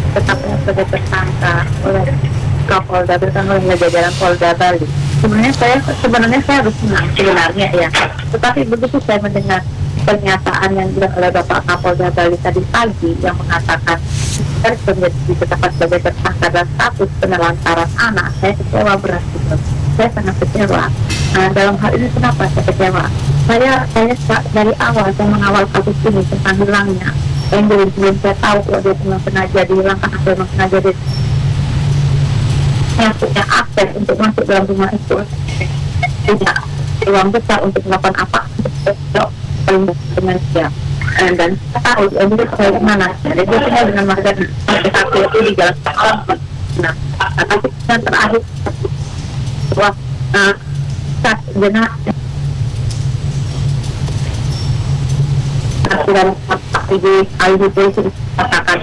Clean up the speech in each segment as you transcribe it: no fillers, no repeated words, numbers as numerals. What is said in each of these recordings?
ditetapkan sebagai tersangka oleh Kapolda, terutama oleh jajaran Polda Bali. Sebenarnya saya harus senang sebenarnya ya. Tetapi begitu saya mendengar pernyataan yang dilakukan oleh Bapak Kapolda Bali tadi pagi yang mengatakan ditetapkan sebagai tersangka dan status penelantaran anak, saya kecewa berat gitu. Saya sangat kecewa. Nah, dalam hal ini kenapa saya kecewa? Saya dari awal saya mengawal kasus ini tentang hilangnya Angel, belum saya tahu kalau dia memang sengaja dihilangkan atau memang sengaja dia yang punya akses untuk masuk dalam rumah itu tidak peluang besar untuk melakukan apa untuk dengan dia. Dan saya tahu dia dari mana, jadi dia tinggal dengan marga itu di jalan Sekolah. Nah, tapi yang terakhir bahwa saat jenazah aturan di IDP dikatakan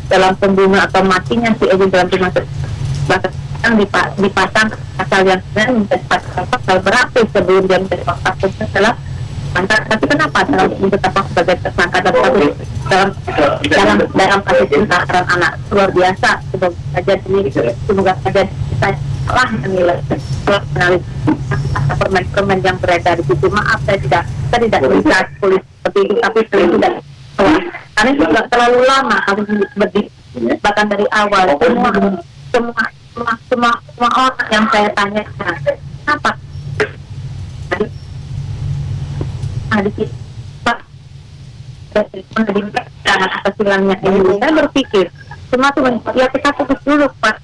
dalam pembunuh atau matinya si Edi dalam rumah bahkan yang dipasang pasal yang sebenarnya menjadi pasal berapa sebelum dia menjadi pasal adalah mantan. Tapi kenapa dalam ditetapkan sebagai tersangka dalam kasus penelantaran anak luar biasa? Semoga saja kita salah menilai permen yang beredar di situ. Maaf, saya tidak bisa polisi seperti itu, tapi saya tidak karena juga terlalu lama kami berdiri, bahkan dari awal semua orang yang saya tanya apa di sangat atas hilangnya ini, saya berpikir semua tuh ya kita fokus dulu Pak.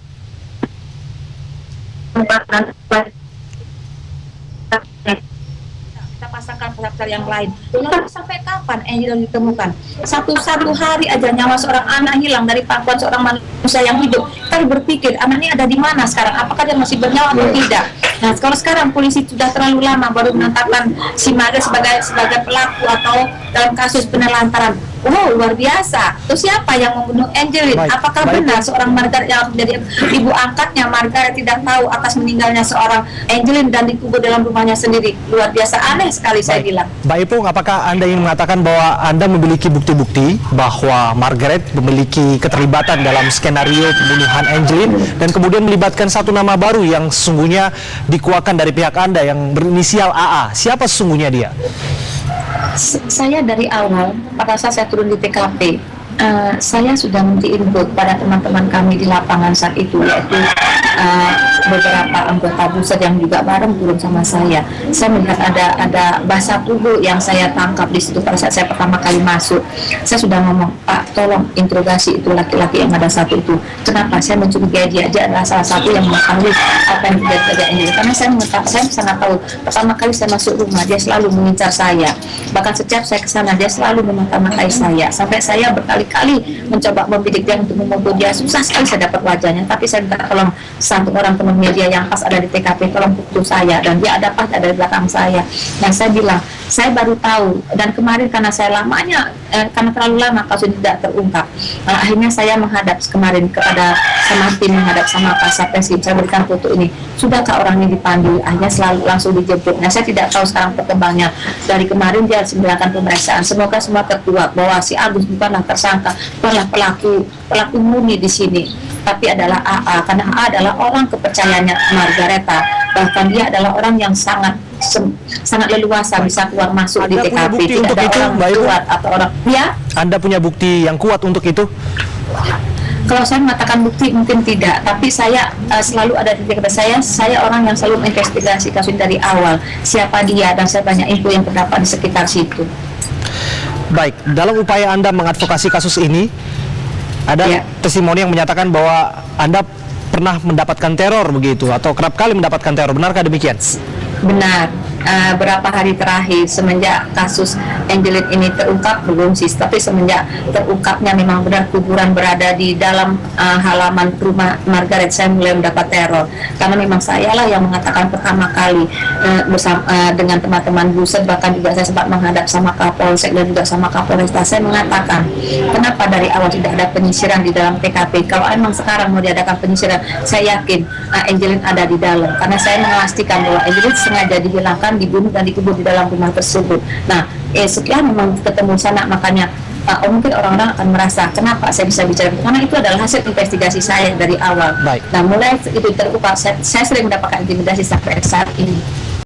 Kita pasangkan karakter yang lain. Lalu sampai kapan Angel ditemukan? Satu hari aja nyawa seorang anak hilang dari pangkuan seorang manusia yang hidup. Kita berpikir anak ini ada di mana sekarang? Apakah dia masih bernyawa atau tidak? Nah, kalau sekarang polisi sudah terlalu lama baru menetapkan si Maga sebagai pelaku atau dalam kasus penelantaran. Wow, luar biasa. Terus siapa yang membunuh Angelin? Apakah benar seorang Margaret yang menjadi ibu angkatnya Margaret tidak tahu atas meninggalnya seorang Angelin dan dikubur dalam rumahnya sendiri? Luar biasa, aneh sekali saya bilang. Mbak Ipung, apakah Anda ingin mengatakan bahwa Anda memiliki bukti-bukti bahwa Margaret memiliki keterlibatan dalam skenario pembunuhan Angelin dan kemudian melibatkan satu nama baru yang sesungguhnya dikuatkan dari pihak Anda yang berinisial AA? Siapa sesungguhnya dia? Saya dari awal pada saat saya turun di TKP, saya sudah memberi input pada teman-teman kami di lapangan saat itu, yaitu beberapa anggota pusat yang juga bareng turun sama saya. Saya melihat ada bahasa tubuh yang saya tangkap di situ pada saat saya pertama kali masuk. Saya sudah ngomong, Pak, tolong interogasi itu laki-laki yang ada satu itu. Kenapa? Saya mencurigai dia adalah salah satu yang mengetahui apa yang terjadi ini. Karena saya sangat tahu. Pertama kali saya masuk rumah, dia selalu mengincar saya. Bahkan setiap saya ke sana, dia selalu memata-matai saya. Sampai saya berkali-kali mencoba membidik dia untuk memukul dia. Susah sekali saya dapat wajahnya. Tapi saya minta tolong satu orang teman media yang pas ada di TKP, tolong pukul saya. Dan dia ada di belakang saya. Dan saya bilang, saya baru tahu. Dan kemarin karena saya karena terlalu lama kasus tidak terungkap, akhirnya saya menghadap kemarin kepada sama tim, menghadap sama Kasat Reskrim. Saya berikan foto ini. Sudahkah orang ini dipanggil? Akhirnya selalu langsung dijemput. Nah, saya tidak tahu sekarang perkembangannya. Dari kemarin dia melakukan pemeriksaan. Semoga semua terkuat bahwa si Agus bukanlah tersangka, bukanlah pelaku murni di sini, tapi adalah AA, karena AA adalah orang kepercayaannya Margareta. Bahkan dia adalah orang yang sangat leluasa bisa keluar masuk di TKP. Tidak ada orang kuat atau orang ya. Anda punya bukti yang kuat untuk itu? Kalau saya mengatakan bukti mungkin tidak, tapi saya selalu ada di TKP. Saya orang yang selalu menginvestigasi kasus dari awal, siapa dia, dan saya banyak info yang terdapat di sekitar situ. Baik, dalam upaya Anda mengadvokasi kasus ini, ada testimoni yang menyatakan bahwa Anda pernah mendapatkan teror begitu, atau kerap kali mendapatkan teror. Benarkah demikian? Benar. Berapa hari terakhir semenjak kasus Angelin ini terungkap, belum sih, tapi semenjak terungkapnya memang benar kuburan berada di dalam halaman rumah Margaret, saya mulai mendapat teror. Karena memang sayalah yang mengatakan pertama kali bersama dengan teman-teman Buset, bahkan juga saya sempat menghadap sama Kapolsek dan juga sama Kapolresta. Saya mengatakan, kenapa dari awal tidak ada penyisiran di dalam TKP? Kalau memang sekarang mau diadakan penyisiran, saya yakin Angelin ada di dalam, karena saya memastikan bahwa Angelin sengaja dihilangkan, dibunuh dan dikubur di dalam rumah tersebut. Nah, setelah memang ketemu sana, makanya mungkin orang-orang akan merasa kenapa saya bisa bicara, karena itu adalah hasil investigasi saya dari awal. Baik. Nah, mulai itu terungkap, saya sering mendapatkan intimidasi sampai saat ini.